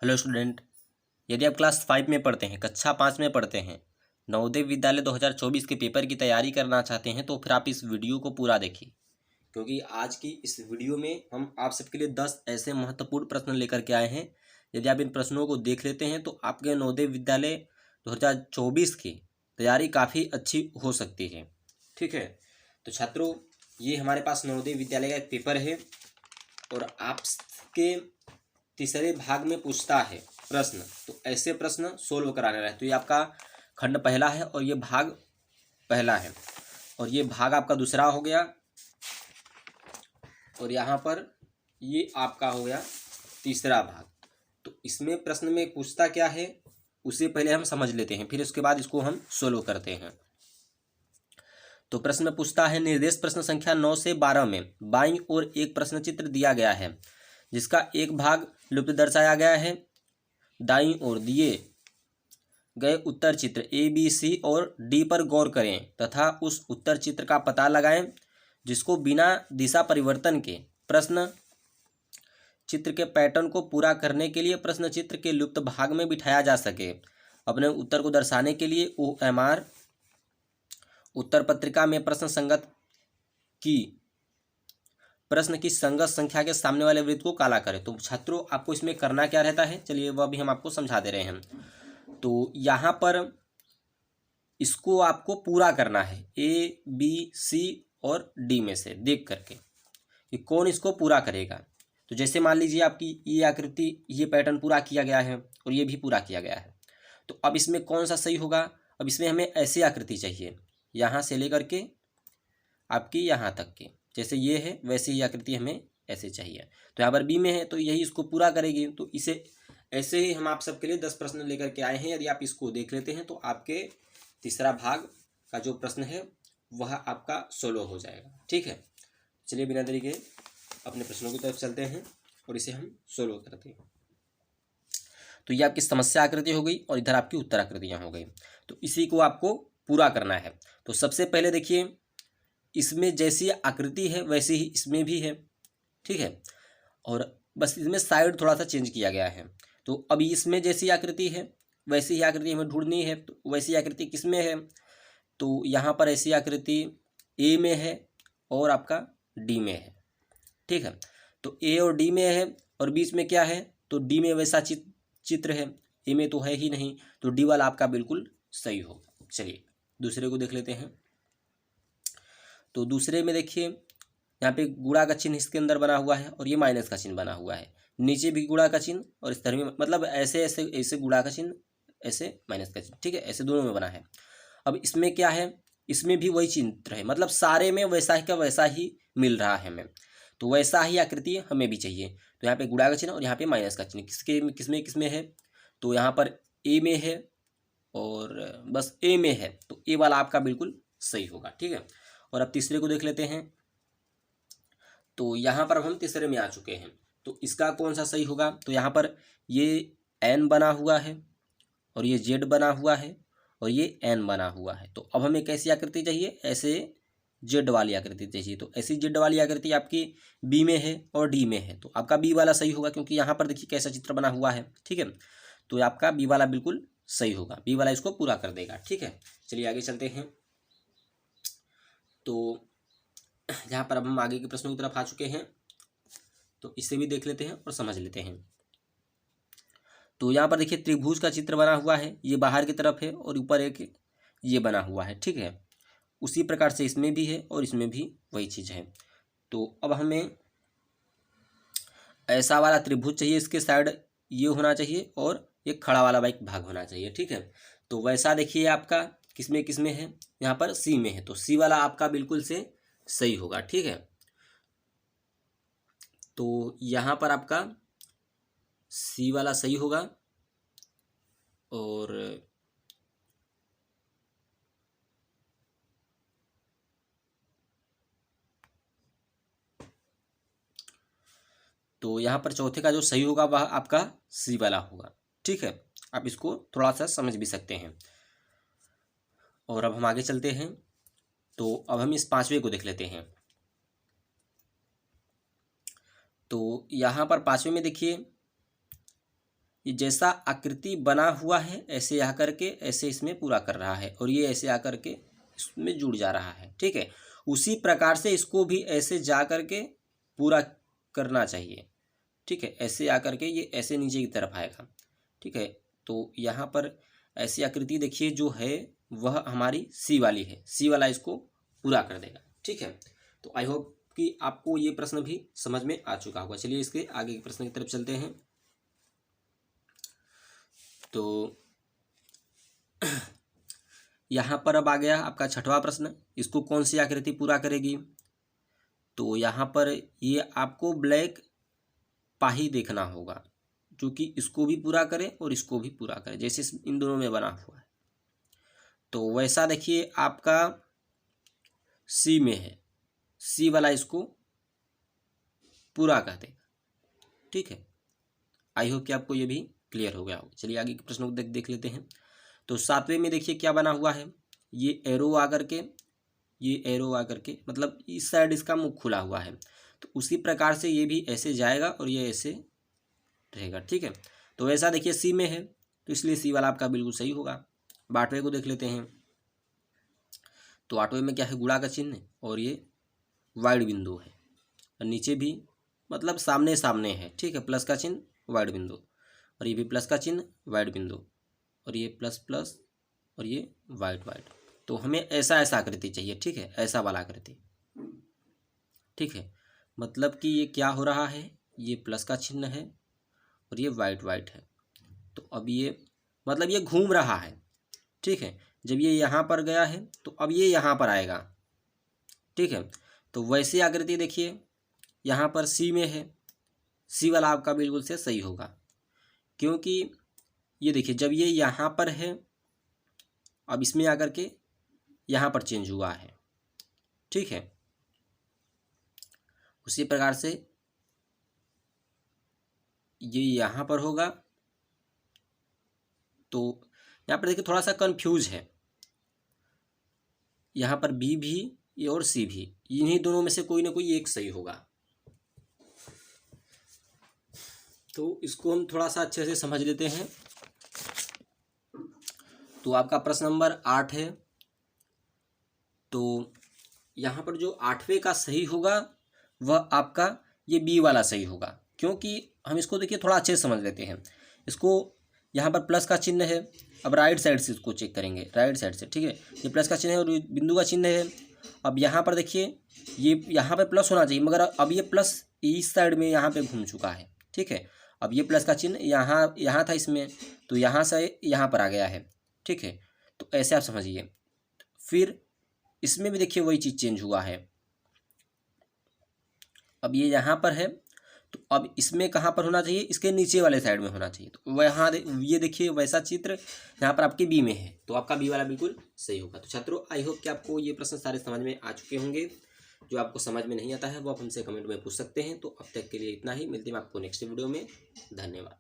Hello student, यदि आप class 5 में पढ़ते हैं, कक्षा 5 में पढ़ते हैं, नवोदय विद्यालय 2024 के पेपर की तैयारी करना चाहते हैं, तो फिर आप इस वीडियो को पूरा देखिए, क्योंकि आज की इस वीडियो में हम आप सबके लिए 10 ऐसे महत्वपूर्ण प्रश्न लेकर के आए हैं। यदि आप इन प्रश्नों को देख लेते हैं तो आपके नवोदय विद्यालय 2024 की तैयारी काफ़ी अच्छी हो सकती है। ठीक है, तो छात्रों, ये हमारे पास नवोदय विद्यालय का एक पेपर है और आपके तीसरे भाग में पूछता है प्रश्न, तो ऐसे प्रश्न सोल्व कराने रहे। तो ये आपका खंड पहला है और ये भाग पहला है और ये भाग आपका दूसरा हो गया और यहाँ पर ये आपका हो गया तीसरा भाग। तो इसमें प्रश्न में पूछता क्या है उसे पहले हम समझ लेते हैं, फिर उसके बाद इसको हम सोल्व करते हैं। तो प्रश्न में पूछता है, निर्देश प्रश्न संख्या 9 से 12 में बाईं ओर एक प्रश्न चित्र दिया गया है जिसका एक भाग लुप्त दर्शाया गया है। दाईं ओर दिए गए उत्तर चित्र ए, बी, सी और डी पर गौर करें तथा उस उत्तर चित्र का पता लगाएं जिसको बिना दिशा परिवर्तन के प्रश्न चित्र के पैटर्न को पूरा करने के लिए प्रश्न चित्र के लुप्त भाग में बिठाया जा सके। अपने उत्तर को दर्शाने के लिए OMR उत्तर पत्रिका में प्रश्न की संगत संख्या के सामने वाले वृत्त को काला करें। तो छात्रों, आपको इसमें करना क्या रहता है, चलिए वह भी हम आपको समझा दे रहे हैं। तो यहाँ पर इसको आपको पूरा करना है A, B, C और D में से देख करके कि कौन इसको पूरा करेगा। तो जैसे मान लीजिए आपकी ये आकृति, ये पैटर्न पूरा किया गया है और ये भी पूरा किया गया है, तो अब इसमें कौन सा सही होगा। अब इसमें हमें ऐसी आकृति चाहिए, यहाँ से लेकर के आपकी यहाँ तक की, जैसे ये है वैसे ही आकृति हमें ऐसे चाहिए। तो यहाँ पर B में है तो यही इसको पूरा करेगी। तो इसे ऐसे ही हम आप सबके लिए 10 प्रश्न लेकर के आए हैं। यदि आप इसको देख लेते हैं तो आपके तीसरा भाग का जो प्रश्न है वह आपका सोल्व हो जाएगा। ठीक है, चलिए बिना देरी के अपने प्रश्नों की तरफ चलते हैं और इसे हम सोल्व करते हैं। तो ये आपकी समस्या आकृति हो गई और इधर आपकी उत्तर आकृतियाँ हो गई। तो इसी को आपको पूरा करना है। तो सबसे पहले देखिए, इसमें जैसी आकृति है वैसे ही इसमें भी है। ठीक है, और बस इसमें साइड थोड़ा सा चेंज किया गया है। तो अभी इसमें जैसी आकृति है वैसी ही आकृति हमें ढूंढनी है। तो वैसी आकृति किस में है, तो यहाँ पर ऐसी आकृति ए में है और आपका डी में है। ठीक है, तो ए और डी में है और बीच में क्या है, तो डी में वैसा चित्र है, ए में तो है ही नहीं, तो डी वाला आपका बिल्कुल सही होगा। चलिए दूसरे को देख लेते हैं। तो दूसरे में देखिए, यहाँ पे गुणा का चिन्ह इसके अंदर बना हुआ है और ये माइनस का चिन्ह बना हुआ है। नीचे भी गुणा का चिन्ह और इस तरह में, मतलब ऐसे ऐसे ऐसे गुणा का चिन्ह, ऐसे माइनस का चिन्ह। ठीक है, ऐसे दोनों में बना है। अब इसमें क्या है, इसमें भी वही चिन्ह है, मतलब सारे में वैसा ही का वैसा ही मिल रहा है हमें। तो वैसा ही आकृति हमें भी चाहिए। तो यहाँ पे गुणा का चिन्ह और यहाँ पे माइनस का चिन्ह किसमें है, तो यहाँ पर ए में है और बस ए में है, तो ए वाला आपका बिल्कुल सही होगा। ठीक है, और अब तीसरे को देख लेते हैं। तो यहाँ पर अब हम तीसरे में आ चुके हैं, तो इसका कौन सा सही होगा, तो यहाँ पर ये एन बना हुआ है और ये जेड बना हुआ है और ये एन बना हुआ है। तो अब हमें कैसी आकृति चाहिए, ऐसे जेड वाली आकृति चाहिए। तो ऐसी जेड वाली आकृति आपकी बी में है और डी में है, तो आपका बी वाला सही होगा, क्योंकि यहाँ पर देखिए कैसा चित्र बना हुआ है। ठीक है, तो आपका बी वाला बिल्कुल सही होगा, बी वाला इसको पूरा कर देगा। ठीक है, चलिए आगे चलते हैं। तो यहाँ पर अब हम आगे के प्रश्नों की तरफ आ चुके हैं, तो इसे भी देख लेते हैं और समझ लेते हैं। तो यहाँ पर देखिए त्रिभुज का चित्र बना हुआ है, ये बाहर की तरफ है और ऊपर एक ये बना हुआ है। ठीक है, उसी प्रकार से इसमें भी है और इसमें भी वही चीज़ है। तो अब हमें ऐसा वाला त्रिभुज चाहिए, इसके साइड ये होना चाहिए और एक खड़ा वाला एक भाग होना चाहिए। ठीक है, तो वैसा देखिए आपका किसमें है, यहाँ पर सी में है, तो सी वाला आपका बिल्कुल से सही होगा। ठीक है, तो यहाँ पर आपका सी वाला सही होगा और तो यहाँ पर चौथे का जो सही होगा वह आपका सी वाला होगा। ठीक है, आप इसको थोड़ा सा समझ भी सकते हैं। और अब हम आगे चलते हैं। तो अब हम इस पांचवे को देख लेते हैं। तो यहाँ पर पांचवे में देखिए ये जैसा आकृति बना हुआ है ऐसे आकर के ऐसे इसमें पूरा कर रहा है, और ये ऐसे आकर के इसमें जुड़ जा रहा है। ठीक है, उसी प्रकार से इसको भी ऐसे जा कर के पूरा करना चाहिए। ठीक है, ऐसे आकर के ये ऐसे नीचे की तरफ आएगा। ठीक है, तो यहाँ पर ऐसी आकृति देखिए जो है वह हमारी सी वाली है, सी वाला इसको पूरा कर देगा। ठीक है, तो आई होप कि आपको ये प्रश्न भी समझ में आ चुका होगा। चलिए इसके आगे के प्रश्न की तरफ चलते हैं। तो यहाँ पर अब आ गया आपका छठवां प्रश्न, इसको कौन सी आकृति पूरा करेगी। तो यहाँ पर ये आपको ब्लैक पाही देखना होगा जो कि इसको भी पूरा करे और इसको भी पूरा करे, जैसे इन दोनों में बना हुआ है। तो वैसा देखिए आपका सी में है, सी वाला इसको पूरा कर देगा। ठीक है, आई होप कि आपको ये भी क्लियर हो गया हो। चलिए आगे के प्रश्नों को देख लेते हैं। तो सातवें में देखिए क्या बना हुआ है, ये एरो आकर के, ये एरो आकर के मतलब इस साइड इसका मुख खुला हुआ है, तो उसी प्रकार से ये भी ऐसे जाएगा और ये ऐसे रहेगा। ठीक है, तो वैसा देखिए सी में है, तो इसलिए सी वाला आपका बिल्कुल सही होगा। अब आठवें को देख लेते हैं। तो आठवें में क्या है, गुणा का चिन्ह और ये वाइड बिंदु है, और नीचे भी मतलब सामने सामने है। ठीक है, प्लस का चिन्ह वाइड बिंदु, और ये भी प्लस का चिन्ह वाइड बिंदु, और ये प्लस प्लस और ये वाइड वाइड। तो हमें ऐसा ऐसा आकृति चाहिए। ठीक है, ऐसा वाला आकृति। ठीक है, मतलब कि ये क्या हो रहा है, ये प्लस का चिन्ह है और ये वाइट वाइट है। तो अब ये मतलब ये घूम रहा है। ठीक है, जब ये यहाँ पर गया है तो अब ये यहाँ पर आएगा। ठीक है, तो वैसी आकृति देखिए यहाँ पर सी में है, सी वाला आपका बिल्कुल से सही होगा, क्योंकि ये देखिए जब ये यहाँ पर है अब इसमें आकर के यहाँ पर चेंज हुआ है। ठीक है, उसी प्रकार से ये यहाँ पर होगा। तो यहाँ पर देखिए थोड़ा सा कंफ्यूज है, यहाँ पर बी भी और सी भी, इन्हीं दोनों में से कोई ना कोई एक सही होगा। तो इसको हम थोड़ा सा अच्छे से समझ लेते हैं। तो आपका प्रश्न नंबर 8 है। तो यहाँ पर जो आठवें का सही होगा वह आपका ये बी वाला सही होगा, क्योंकि हम इसको देखिए थोड़ा अच्छे से समझ लेते हैं। इसको यहाँ पर प्लस का चिन्ह है, अब राइट साइड से इसको चेक करेंगे, राइट साइड से। ठीक है, ये प्लस का चिन्ह है और बिंदु का चिन्ह है। अब यहाँ पर देखिए ये यहाँ पर प्लस होना चाहिए, मगर अब ये प्लस इस साइड में यहाँ पे घूम चुका है। ठीक है, अब ये प्लस का चिन्ह यहाँ था इसमें, तो यहाँ से यहाँ पर आ गया है। ठीक है, तो ऐसे आप समझिए। फिर इसमें भी देखिए वही चीज़ चेंज हुआ है, अब ये यहाँ पर है, तो अब इसमें कहाँ पर होना चाहिए, इसके नीचे वाले साइड में होना चाहिए। तो वहाँ ये देखिए वैसा चित्र यहाँ पर आपके बी में है, तो आपका बी वाला बिल्कुल सही होगा। तो छात्रों आई होप कि आपको ये प्रश्न सारे समझ में आ चुके होंगे। जो आपको समझ में नहीं आता है वो आप हमसे कमेंट में पूछ सकते हैं। तो अब तक के लिए इतना ही, मिलते हैं आपको नेक्स्ट वीडियो में। धन्यवाद।